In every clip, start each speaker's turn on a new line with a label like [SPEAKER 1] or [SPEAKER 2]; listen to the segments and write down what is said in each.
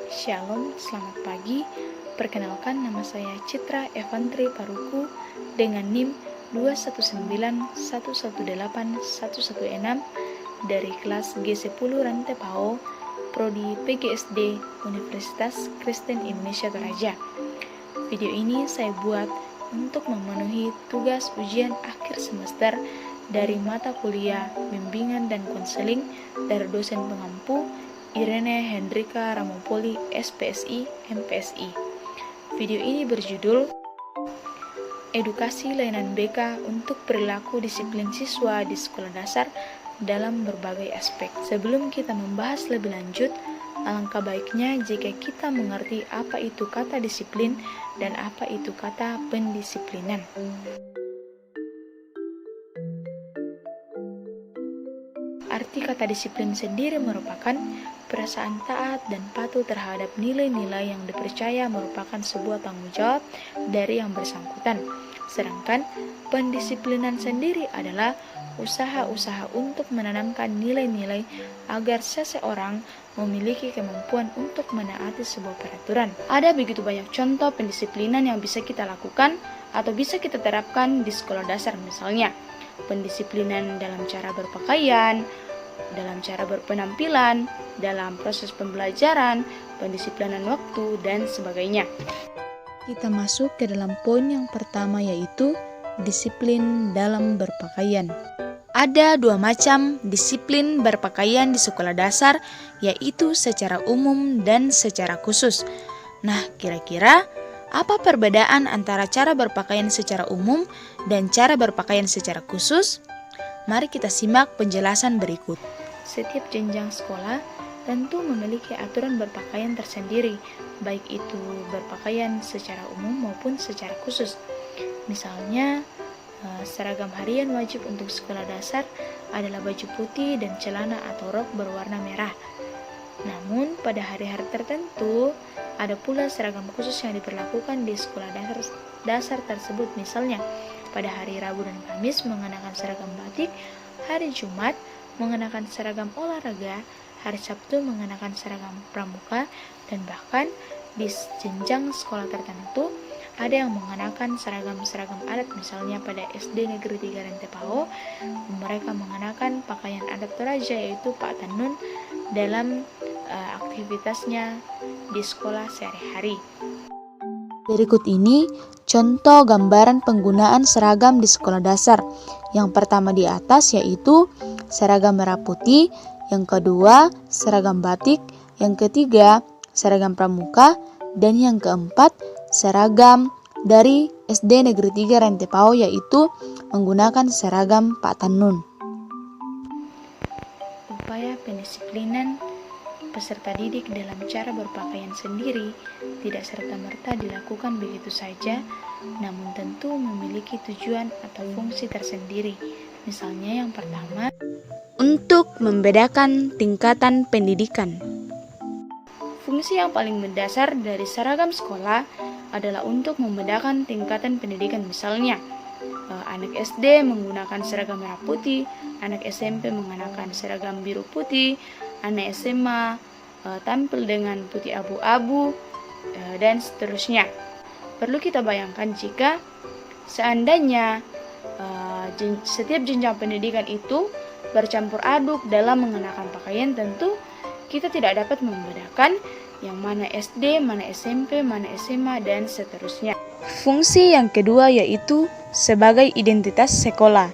[SPEAKER 1] Shalom, selamat pagi. Perkenalkan, nama saya Citra Evantri Paruku dengan NIM 219118116 dari kelas G10 Rantai Pao, Prodi PGSD Universitas Kristen Indonesia Toraja. Video ini saya buat untuk memenuhi tugas ujian akhir semester dari mata kuliah Bimbingan dan Konseling dari dosen pengampu Irene Hendrika Ramopoli, SPSI, MPSI. Video ini berjudul Edukasi Layanan BK untuk Perilaku Disiplin Siswa di Sekolah Dasar dalam berbagai aspek. Sebelum kita membahas lebih lanjut, alangkah baiknya jika kita mengerti apa itu kata disiplin dan apa itu kata pendisiplinan. Arti kata disiplin sendiri merupakan perasaan taat dan patuh terhadap nilai-nilai yang dipercaya merupakan sebuah tanggung jawab dari yang bersangkutan. Sedangkan pendisiplinan sendiri adalah usaha-usaha untuk menanamkan nilai-nilai agar seseorang memiliki kemampuan untuk menaati sebuah peraturan. Ada begitu banyak contoh pendisiplinan yang bisa kita lakukan atau bisa kita terapkan di sekolah dasar, misalnya pendisiplinan dalam cara berpakaian, dalam cara berpenampilan, dalam proses pembelajaran, pendisiplinan waktu, dan sebagainya. Kita masuk ke dalam poin yang pertama, yaitu disiplin dalam berpakaian. Ada dua macam disiplin berpakaian di sekolah dasar, yaitu secara umum dan secara khusus. Nah, kira-kira apa perbedaan antara cara berpakaian secara umum dan cara berpakaian secara khusus? Mari kita simak penjelasan berikut. Setiap jenjang sekolah tentu memiliki aturan berpakaian tersendiri, baik itu berpakaian secara umum maupun secara khusus. Misalnya, seragam harian wajib untuk sekolah dasar adalah baju putih dan celana atau rok berwarna merah. Namun, pada hari-hari tertentu, ada pula seragam khusus yang diberlakukan di sekolah dasar tersebut. Misalnya, pada hari Rabu dan Kamis mengenakan seragam batik, hari Jumat mengenakan seragam olahraga, hari Sabtu mengenakan seragam pramuka, dan bahkan di jenjang sekolah tertentu ada yang mengenakan seragam-seragam adat. Misalnya pada SD Negeri 3 Rantai Pao, mereka mengenakan pakaian adat Toraja, yaitu Pak Tanun, dalam aktivitasnya di sekolah sehari-hari. Berikut ini contoh gambaran penggunaan seragam di sekolah dasar. Yang pertama di atas yaitu seragam merah putih, yang kedua seragam batik, yang ketiga seragam pramuka, dan yang keempat seragam dari SD Negeri 3 Rantai Pao, yaitu menggunakan seragam Pak Tanun. Upaya pendisiplinan peserta didik dalam cara berpakaian sendiri tidak serta-merta dilakukan begitu saja, namun tentu memiliki tujuan atau fungsi tersendiri. Misalnya yang pertama, untuk membedakan tingkatan pendidikan. Fungsi yang paling mendasar dari seragam sekolah adalah untuk membedakan tingkatan pendidikan. Misalnya, anak SD menggunakan seragam merah putih, anak SMP mengenakan seragam biru putih, anak SMA tampil dengan putih abu-abu, dan seterusnya. Perlu kita bayangkan jika seandainya setiap jenjang pendidikan itu bercampur aduk dalam mengenakan pakaian, tentu kita tidak dapat membedakan yang mana SD, mana SMP, mana SMA, dan seterusnya. Fungsi yang kedua yaitu sebagai identitas sekolah.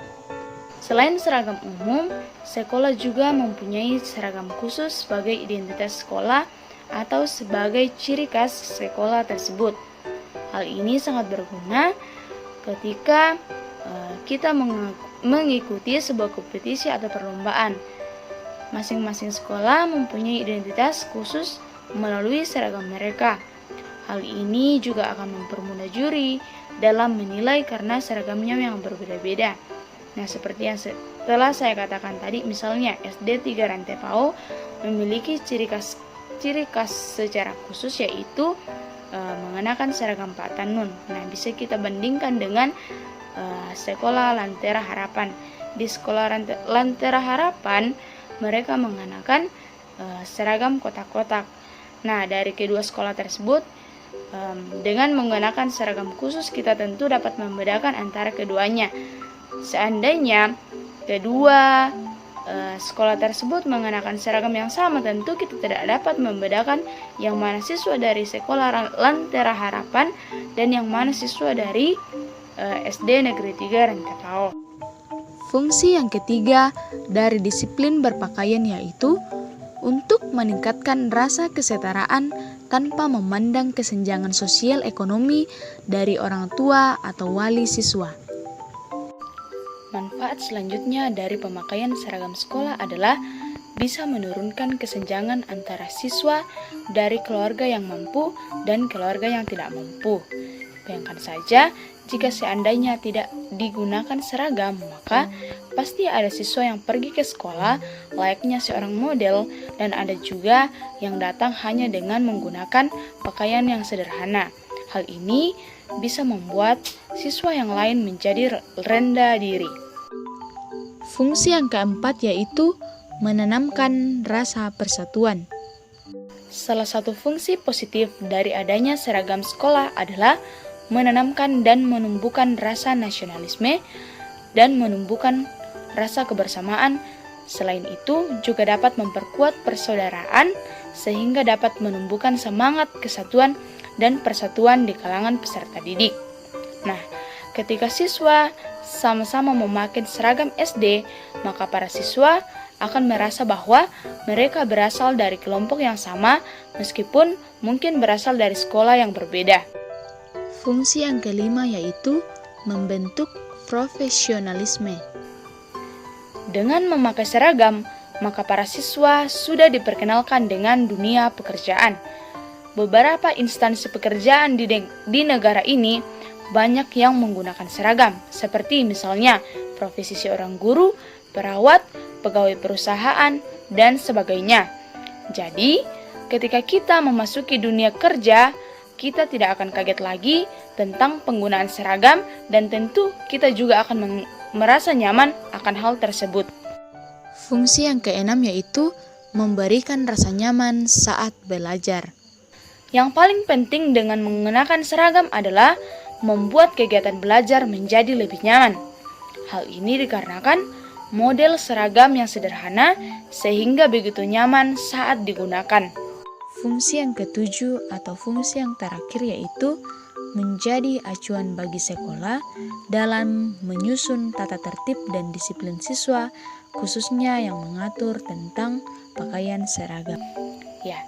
[SPEAKER 1] Selain seragam umum, sekolah juga mempunyai seragam khusus sebagai identitas sekolah atau sebagai ciri khas sekolah tersebut. Hal ini sangat berguna ketika kita mengikuti sebuah kompetisi atau perlombaan. Masing-masing sekolah mempunyai identitas khusus melalui seragam mereka. Hal ini juga akan mempermudah juri dalam menilai karena seragamnya yang berbeda-beda. Nah, seperti yang telah saya katakan tadi, misalnya SD 3 Rantai Pao memiliki ciri khas secara khusus, yaitu mengenakan seragam Pak Tanun. Nah, bisa kita bandingkan dengan sekolah Lentera Harapan. Di sekolah Lentera Harapan mereka mengenakan seragam kotak-kotak. Nah, dari kedua sekolah tersebut, dengan menggunakan seragam khusus kita tentu dapat membedakan antara keduanya. Seandainya kedua sekolah tersebut mengenakan seragam yang sama, tentu kita tidak dapat membedakan yang mana siswa dari sekolah Lentera Harapan dan yang mana siswa dari SD Negeri 3 Rentetao. Fungsi yang ketiga dari disiplin berpakaian yaitu untuk meningkatkan rasa kesetaraan tanpa memandang kesenjangan sosial ekonomi dari orang tua atau wali siswa. Manfaat selanjutnya dari pemakaian seragam sekolah adalah bisa menurunkan kesenjangan antara siswa dari keluarga yang mampu dan keluarga yang tidak mampu. Bayangkan saja, jika seandainya tidak digunakan seragam, maka pasti ada siswa yang pergi ke sekolah layaknya seorang model, dan ada juga yang datang hanya dengan menggunakan pakaian yang sederhana. Hal ini bisa membuat siswa yang lain menjadi rendah diri. Fungsi yang keempat yaitu menanamkan rasa persatuan. Salah satu fungsi positif dari adanya seragam sekolah adalah menanamkan dan menumbuhkan rasa nasionalisme dan menumbuhkan rasa kebersamaan. Selain itu, juga dapat memperkuat persaudaraan sehingga dapat menumbuhkan semangat kesatuan dan persatuan di kalangan peserta didik. Nah, ketika siswa sama-sama memakai seragam SD, maka para siswa akan merasa bahwa mereka berasal dari kelompok yang sama meskipun mungkin berasal dari sekolah yang berbeda. Fungsi yang kelima yaitu membentuk profesionalisme. Dengan memakai seragam, maka para siswa sudah diperkenalkan dengan dunia pekerjaan. Beberapa instansi pekerjaan di negara ini banyak yang menggunakan seragam, seperti misalnya profesi seorang guru, perawat, pegawai perusahaan, dan sebagainya. Jadi, ketika kita memasuki dunia kerja, kita tidak akan kaget lagi tentang penggunaan seragam, dan tentu kita juga akan merasa nyaman akan hal tersebut. Fungsi yang keenam yaitu memberikan rasa nyaman saat belajar. Yang paling penting dengan menggunakan seragam adalah membuat kegiatan belajar menjadi lebih nyaman. Hal ini dikarenakan model seragam yang sederhana sehingga begitu nyaman saat digunakan. Fungsi yang ketujuh atau fungsi yang terakhir yaitu menjadi acuan bagi sekolah dalam menyusun tata tertib dan disiplin siswa, khususnya yang mengatur tentang pakaian seragam. Ya,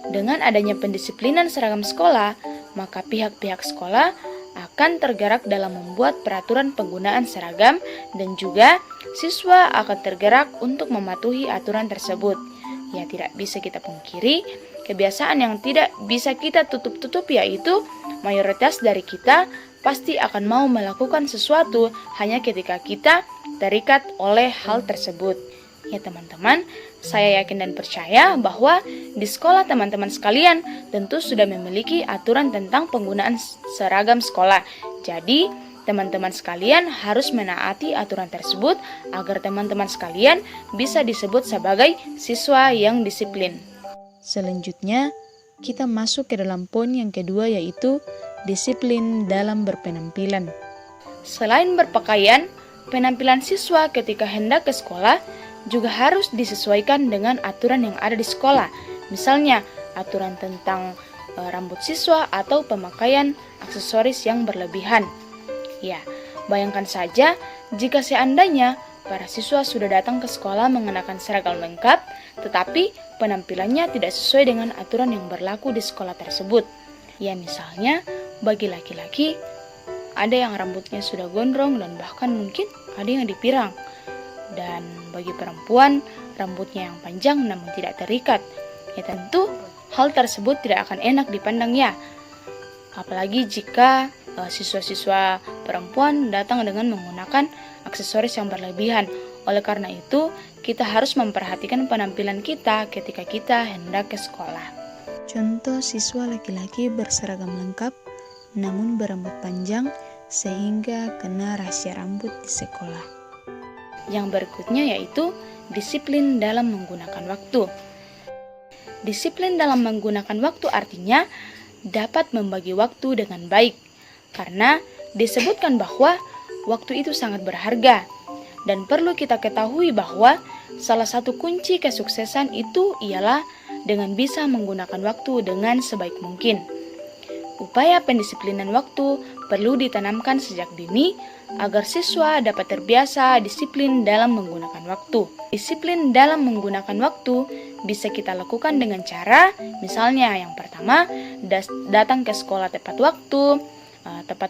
[SPEAKER 1] dengan adanya pendisiplinan seragam sekolah, maka pihak-pihak sekolah akan tergerak dalam membuat peraturan penggunaan seragam dan juga siswa akan tergerak untuk mematuhi aturan tersebut. Ya, tidak bisa kita pungkiri, kebiasaan yang tidak bisa kita tutup-tutup yaitu mayoritas dari kita pasti akan mau melakukan sesuatu hanya ketika kita terikat oleh hal tersebut. Ya teman-teman, saya yakin dan percaya bahwa di sekolah teman-teman sekalian tentu sudah memiliki aturan tentang penggunaan seragam sekolah. Jadi, teman-teman sekalian harus menaati aturan tersebut agar teman-teman sekalian bisa disebut sebagai siswa yang disiplin. Selanjutnya, kita masuk ke dalam poin yang kedua yaitu disiplin dalam berpenampilan. Selain berpakaian, penampilan siswa ketika hendak ke sekolah juga harus disesuaikan dengan aturan yang ada di sekolah. Misalnya, aturan tentang rambut siswa atau pemakaian aksesoris yang berlebihan. Ya, bayangkan saja jika seandainya para siswa sudah datang ke sekolah mengenakan seragam lengkap, tetapi penampilannya tidak sesuai dengan aturan yang berlaku di sekolah tersebut. Ya, misalnya bagi laki-laki ada yang rambutnya sudah gondrong dan bahkan mungkin ada yang dipirang. Dan bagi perempuan, rambutnya yang panjang namun tidak terikat. Ya tentu, hal tersebut tidak akan enak dipandang ya. Apalagi jika siswa-siswa perempuan datang dengan menggunakan aksesoris yang berlebihan. Oleh karena itu, kita harus memperhatikan penampilan kita ketika kita hendak ke sekolah. Contoh siswa laki-laki berseragam lengkap, namun berambut panjang sehingga kena rahasia rambut di sekolah. Yang berikutnya yaitu disiplin dalam menggunakan waktu. Disiplin dalam menggunakan waktu artinya dapat membagi waktu dengan baik, karena disebutkan bahwa waktu itu sangat berharga. Dan perlu kita ketahui bahwa salah satu kunci kesuksesan itu ialah dengan bisa menggunakan waktu dengan sebaik mungkin. Upaya pendisiplinan waktu perlu ditanamkan sejak dini agar siswa dapat terbiasa disiplin dalam menggunakan waktu. Disiplin dalam menggunakan waktu bisa kita lakukan dengan cara, misalnya yang pertama, datang ke sekolah tepat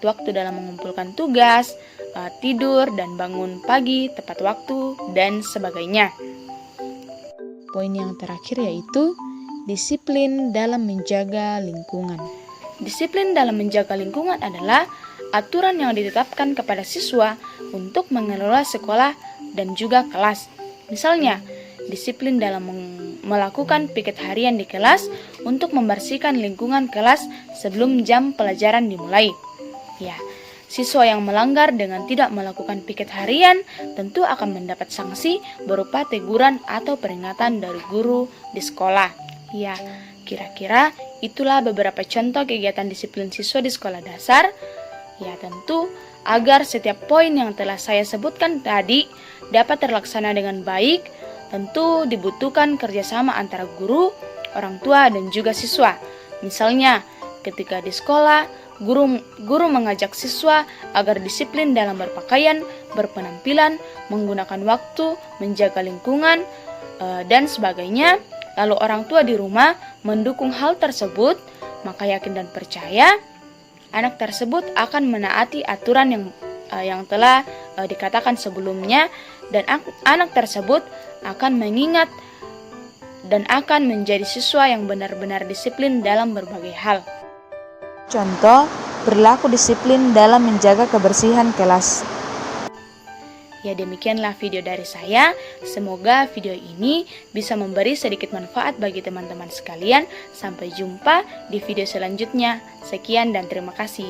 [SPEAKER 1] waktu dalam mengumpulkan tugas, tidur dan bangun pagi tepat waktu, dan sebagainya. Poin yang terakhir yaitu disiplin dalam menjaga lingkungan. Disiplin dalam menjaga lingkungan adalah aturan yang ditetapkan kepada siswa untuk mengelola sekolah dan juga kelas. Misalnya, disiplin dalam melakukan piket harian di kelas untuk membersihkan lingkungan kelas sebelum jam pelajaran dimulai. Ya, siswa yang melanggar dengan tidak melakukan piket harian tentu akan mendapat sanksi berupa teguran atau peringatan dari guru di sekolah. Ya, kira-kira itulah beberapa contoh kegiatan disiplin siswa di sekolah dasar. Ya, tentu agar setiap poin yang telah saya sebutkan tadi dapat terlaksana dengan baik, tentu dibutuhkan kerjasama antara guru, orang tua, dan juga siswa. Misalnya, ketika di sekolah, guru mengajak siswa agar disiplin dalam berpakaian, berpenampilan, menggunakan waktu, menjaga lingkungan, dan sebagainya. Lalu orang tua di rumah mendukung hal tersebut, maka yakin dan percaya anak tersebut akan menaati aturan yang telah dikatakan sebelumnya, dan anak tersebut akan mengingat dan akan menjadi siswa yang benar-benar disiplin dalam berbagai hal.
[SPEAKER 2] Contoh, berlaku disiplin dalam menjaga kebersihan kelas.
[SPEAKER 1] Ya, demikianlah video dari saya. Semoga video ini bisa memberi sedikit manfaat bagi teman-teman sekalian. Sampai jumpa di video selanjutnya. Sekian dan terima kasih.